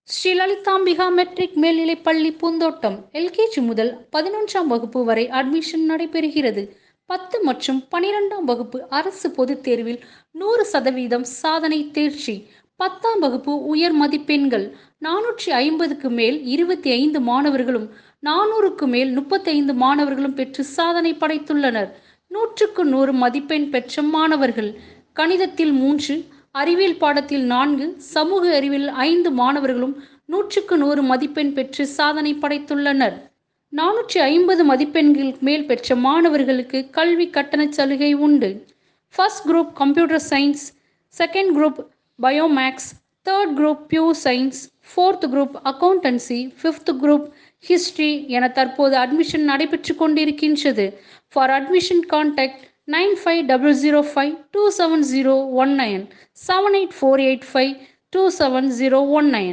Sri Lalithambika matric மேல்நிலைப்பள்ளி பூந்தோட்டம் LKG முதல் 11ஆம் வகுப்பு வரை அட்மிஷன் நடைபெறுகிறது. 10 மற்றும் 12ஆம் வகுப்பு அரசு பொதுத் தேர்வில் 100% சாதனை தேர்ச்சி. 10ஆம் வகுப்பு உயர் மதிப்பெண்கள் 450க்கு மேல் 25 மாணவர்களும் 400க்கு மேல் 35 மாணவர்களும் பெற்று சாதனை படைத்துள்ளனர். 100க்கு 100 மதிப்பெண் பெற்ற மாணவர்கள் கணிதத்தில் 3, அறிவியல் பாடத்தில் 4, சமூக அறிவியல் 5 மாணவர்களும் 100க்கு 100 மதிப்பெண் பெற்று சாதனை படைத்துள்ளனர். 450 மதிப்பெண்களுக்கு மேல் பெற்ற மாணவர்களுக்கு கல்வி கட்டணச் சலுகை உண்டு. First group computer science, second group biomaths, third group pure science, fourth group accountancy, fifth group history என தற்போது அட்மிஷன் நடைபெற்று கொண்டிருக்கின்றது. For admission contact 9500527019 784852719.